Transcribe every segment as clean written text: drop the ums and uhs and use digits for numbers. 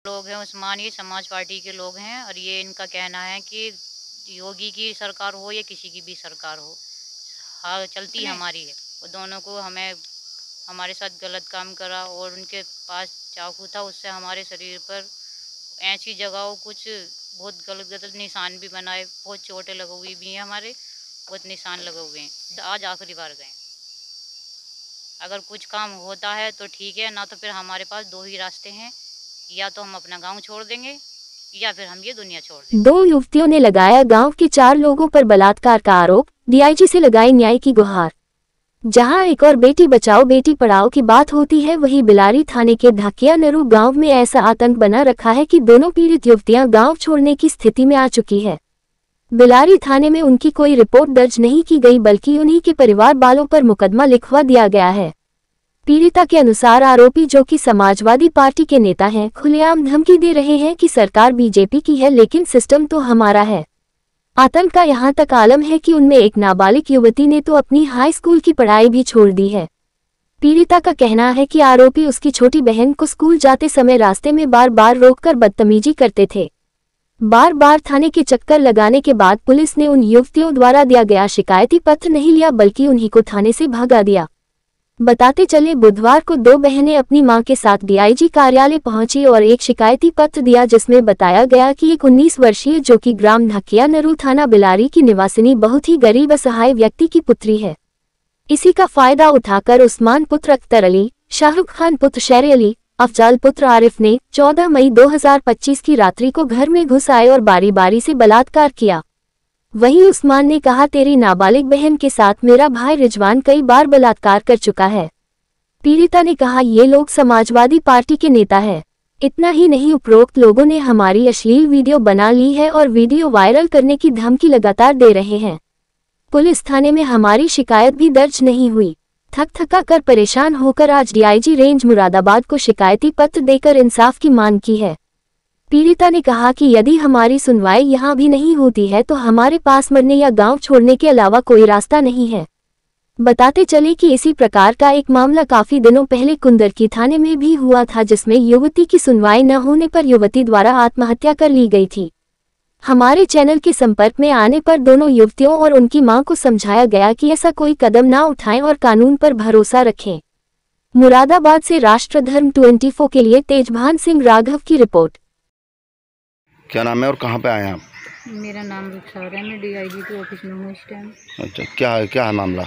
लोग हैं उस्मान, ये समाज पार्टी के लोग हैं और ये इनका कहना है कि योगी की सरकार हो या किसी की भी सरकार हो, हाँ चलती हमारी है। वो दोनों को हमें हमारे साथ गलत काम करा और उनके पास चाकू था, उससे हमारे शरीर पर ऐसी जगहों कुछ बहुत गलत गलत निशान भी बनाए, बहुत चोटें लगी हुई भी हैं, हमारे बहुत निशान लगे हुए हैं। आज आखिरी बार गए, अगर कुछ काम होता है तो ठीक है, ना तो फिर हमारे पास दो ही रास्ते हैं, या तो हम अपना गांव छोड़ देंगे या फिर हम ये दुनिया छोड़ देंगे। दो युवतियों ने लगाया गांव के 4 लोगों पर बलात्कार का आरोप, डीआईजी से लगाई न्याय की गुहार। जहां एक और बेटी बचाओ बेटी पढ़ाओ की बात होती है, वहीं बिलारी थाने के धकिया नरू गांव में ऐसा आतंक बना रखा है कि दोनों पीड़ित युवतियां गांव छोड़ने की स्थिति में आ चुकी है। बिलारी थाने में उनकी कोई रिपोर्ट दर्ज नहीं की गई, बल्कि उन्हीं के परिवार वालों पर मुकदमा लिखवा दिया गया है। पीड़िता के अनुसार आरोपी, जो कि समाजवादी पार्टी के नेता हैं, खुलेआम धमकी दे रहे हैं कि सरकार बीजेपी की है लेकिन सिस्टम तो हमारा है। आतंक का यहाँ तक आलम है कि उनमें एक नाबालिग युवती ने तो अपनी हाई स्कूल की पढ़ाई भी छोड़ दी है। पीड़िता का कहना है कि आरोपी उसकी छोटी बहन को स्कूल जाते समय रास्ते में बार बार रोककर बदतमीजी करते थे। बार बार थाने के चक्कर लगाने के बाद पुलिस ने उन युवतियों द्वारा दिया गया शिकायती पत्र नहीं लिया, बल्कि उन्हीं को थाने से भगा दिया। बताते चले, बुधवार को 2 बहनें अपनी मां के साथ डीआईजी कार्यालय पहुंची और एक शिकायती पत्र दिया, जिसमें बताया गया कि एक 19 वर्षीय, जो कि ग्राम धकिया नरू थाना बिलारी की निवासिनी, बहुत ही गरीब असहाय व्यक्ति की पुत्री है। इसी का फायदा उठाकर उस्मान पुत्र अख्तर अली, शाहरुख खान पुत्र शेर अली, अफजाल पुत्र आरिफ ने 14 मई 2025 की रात्रि को घर में घुस आए और बारी बारी से बलात्कार किया। वहीं उस्मान ने कहा, तेरी नाबालिग बहन के साथ मेरा भाई रिजवान कई बार बलात्कार कर चुका है। पीड़िता ने कहा, ये लोग समाजवादी पार्टी के नेता है। इतना ही नहीं, उपरोक्त लोगों ने हमारी अश्लील वीडियो बना ली है और वीडियो वायरल करने की धमकी लगातार दे रहे हैं। पुलिस थाने में हमारी शिकायत भी दर्ज नहीं हुई। थक थका कर परेशान होकर आज डीआईजी रेंज मुरादाबाद को शिकायती पत्र देकर इंसाफ की मांग की है। पीड़िता ने कहा कि यदि हमारी सुनवाई यहाँ भी नहीं होती है तो हमारे पास मरने या गांव छोड़ने के अलावा कोई रास्ता नहीं है। बताते चले कि इसी प्रकार का एक मामला काफी दिनों पहले कुंदरकी थाने में भी हुआ था, जिसमें युवती की सुनवाई न होने पर युवती द्वारा आत्महत्या कर ली गई थी। हमारे चैनल के संपर्क में आने पर दोनों युवतियों और उनकी मां को समझाया गया कि ऐसा कोई कदम ना उठाएं और कानून पर भरोसा रखें। मुरादाबाद से राष्ट्रधर्म 24 के लिए तेजभान सिंह राघव की रिपोर्ट। क्या नाम है और कहाँ पे आए हैं आप? मेरा नाम रुखसार है, मैं डीआईजी के ऑफिस में हूँ इस टाइम। अच्छा, क्या है मामला?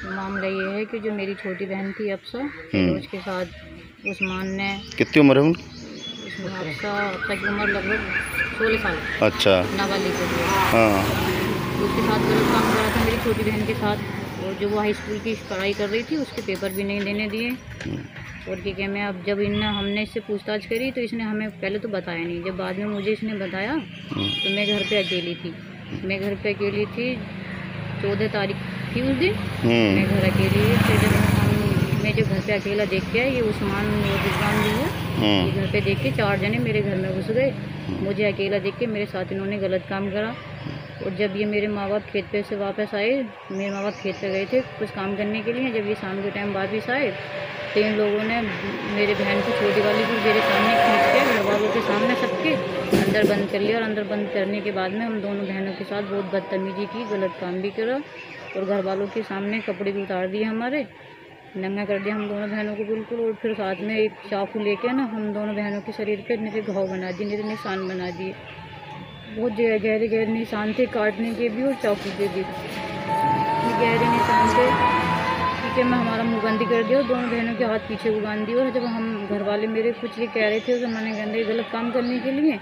मामला ये है कि जो मेरी छोटी बहन थी अफसा, उसके साथ उस्मान ने, कितनी उम्र है उनकी? अफसा की उम्र लगभग 16 साल। अच्छा। नाबालिग हो गई। हाँ। उसके साथ गलत काम करा था मेरी छोटी बहन के साथ, और जो वो हाई स्कूल की पढ़ाई कर रही थी उसके पेपर भी नहीं देने दिए। और क्या क्या, मैं अब जब हमने इससे पूछताछ करी तो इसने हमें पहले तो बताया नहीं। जब बाद में मुझे इसने बताया तो मैं घर पे अकेली थी। 14 तारीख थी उस दिन। मैं घर अकेली थी। जब घर पे अकेला देख के ये उस्मान और रिजवान भी है, ये घर पे देख के 4 जने मेरे घर में घुस गए। मुझे अकेला देख के मेरे साथ इन्होंने गलत काम करा। और जब ये मेरे माँ बाप खेत पे से वापस आए, मेरे माँ बाप खेत पे गए थे कुछ काम करने के लिए, जब ये शाम के टाइम वापस आए तो इन लोगों ने मेरे बहन को, छोटी वाली को मेरे सामने खींच के घर वालों के सामने सबके अंदर बंद कर लिया। और अंदर बंद करने के बाद में हम दोनों बहनों के साथ बहुत बदतमीजी की, गलत काम भी करा और घर वालों के सामने कपड़े भी उतार दिए, हमारे नंगा कर दिया हम दोनों बहनों को बिल्कुल। और फिर साथ में एक चाकू लेके ना हम दोनों बहनों के शरीर पे मेरे घाव बना दिए, मेरे निशान बना दिए। बहुत गहरे गहरे निशान थे, काटने के भी और चाकू के भी गहरे निशान थे। ठीक है, मैं हमारा मुँह बंदी कर दिया और दोनों बहनों के हाथ पीछे को बांध दिए। और जब हम घर वाले मेरे कुछ ये कह रहे थे तो मैंने कहते गलत काम करने के लिए,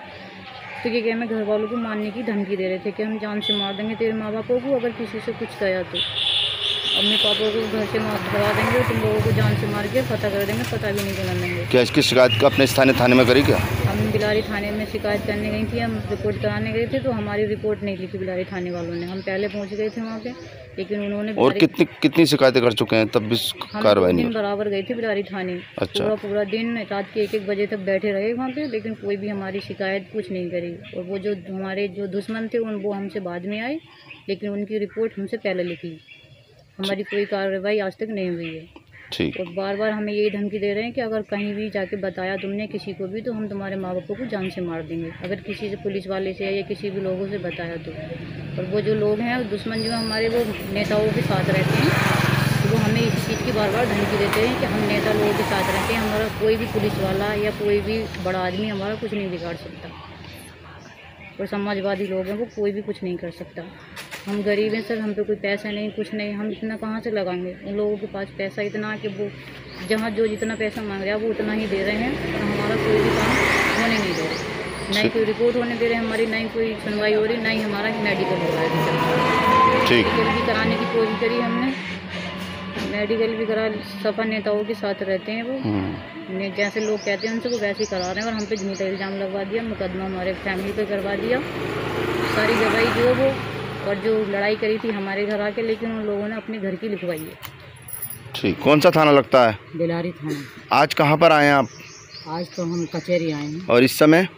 तो ये क्या, मैं घर वालों को मारने की धमकी दे रहे थे कि हम जान से मार देंगे तेरे माँ बापों को अगर किसी से कुछ कहा तो। अपने पापा को घर से मार भगा देंगे और तुम लोगों को जान से मार के पता कर देंगे, पता भी नहीं चला देंगे। क्या इसकी शिकायत अपने स्थानीय थाने में करी क्या? हम बिलारी थाने में शिकायत करने गई थी, हम रिपोर्ट कराने गए थे तो हमारी रिपोर्ट नहीं लिखी बिलारी थाने वालों ने। हम पहले पहुंच गए थे वहाँ पे, लेकिन उन्होंने और कितनी शिकायतें कर चुके हैं तब भी कार्रवाई नहीं? हम बराबर गए थे बिलारी थाने। अच्छा। पूरा दिन रात के 1-1 बजे तक बैठे रहे वहाँ पे, लेकिन कोई भी हमारी शिकायत कुछ नहीं करी। और वो जो हमारे जो दुश्मन थे वो हमसे बाद में आए, लेकिन उनकी रिपोर्ट हमसे पहले लिखी। हमारी कोई कार्रवाई आज तक नहीं हुई है। ठीक। और बार बार हमें यही धमकी दे रहे हैं कि अगर कहीं भी जाके बताया तुमने किसी को भी तो हम तुम्हारे माँ बापों को जान से मार देंगे, अगर किसी से पुलिस वाले से या किसी भी लोगों से बताया तो। और वो जो लोग हैं दुश्मन जो हमारे वो नेताओं के साथ रहते हैं, तो वो हमें इस चीज़ की बार बार धमकी देते हैं कि हम नेता लोगों के साथ रहते हैं, हमारा कोई भी पुलिस वाला या कोई भी बड़ा आदमी हमारा कुछ नहीं बिगाड़ सकता। और समाजवादी लोग हैं वो कोई भी कुछ नहीं कर सकता। हम गरीब हैं सर, हम पे कोई पैसा नहीं, कुछ नहीं, हम इतना कहाँ से लगाएंगे। उन लोगों के पास पैसा इतना है कि वो जहाँ जो जितना पैसा मांग रहा है वो उतना ही दे रहे हैं, और हमारा कोई भी काम होने नहीं दे रहे, ना ही कोई रिपोर्ट होने दे रहे हैं हमारी, ना ही कोई सुनवाई हो रही, ना ही हमारा मेडिकल हो रहा है। ठीक। मेडिकल भी कराने की कोशिश करी हमने, मेडिकल भी करा, सपा नेताओं के साथ रहते हैं वो, जैसे लोग कहते हैं उनसे वो वैसे ही करा रहे हैं, और हम पे झूठा इल्ज़ाम लगवा दिया, मुकदमा हमारे फैमिली पे करवा दिया, सारी गवाही जो वो, और जो लड़ाई करी थी हमारे घर आके, लेकिन उन लोगों ने अपने घर की लिखवाई है। ठीक। कौन सा थाना लगता है? बेलारी थाना। आज कहाँ पर आए हैं आप? आज तो हम कचहरी आए हैं। और इस समय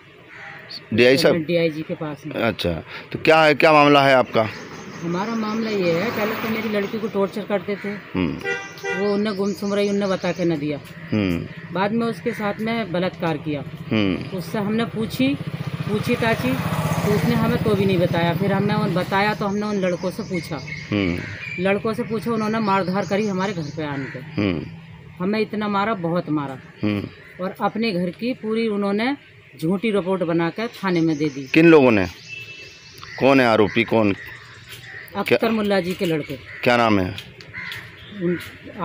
DI साहब? DIG के पास हैं। अच्छा, तो क्या है, क्या मामला है आपका? हमारा मामला ये है, पहले तो मेरी लड़की को टॉर्चर करते थे, वो उनने गुमसुम रही, उनने बता के न दिया। बाद में उसके साथ में बलात्कार किया। उससे हमने पूछी ताची, तो उसने हमें तो भी नहीं बताया। फिर हमने उन बताया तो हमने उन लड़कों से पूछा, उन्होंने मारधार करी हमारे घर पे आने के, हमें इतना मारा, बहुत मारा, और अपने घर की पूरी उन्होंने झूठी रिपोर्ट बनाकर थाने में दे दी। किन लोगों ने? कौन है आरोपी? कौन? अख्तर मुल्ला जी के लड़के। क्या नाम है?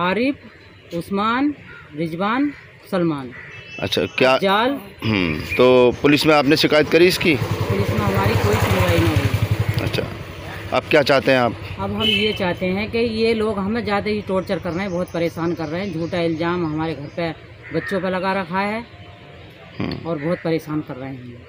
आरिफ, उस्मान, रिजवान, सलमान। अच्छा, क्या जाल। तो पुलिस में आपने शिकायत करी इसकी? पुलिस में हमारी कोई सुनवाई नहीं हुई। अच्छा, अब क्या चाहते हैं आप? अब हम ये चाहते हैं कि ये लोग हमें ज़्यादा ही टॉर्चर कर रहे हैं, बहुत परेशान कर रहे हैं, झूठा इल्ज़ाम हमारे घर पे बच्चों पे लगा रखा है, और बहुत परेशान कर रहे हैं।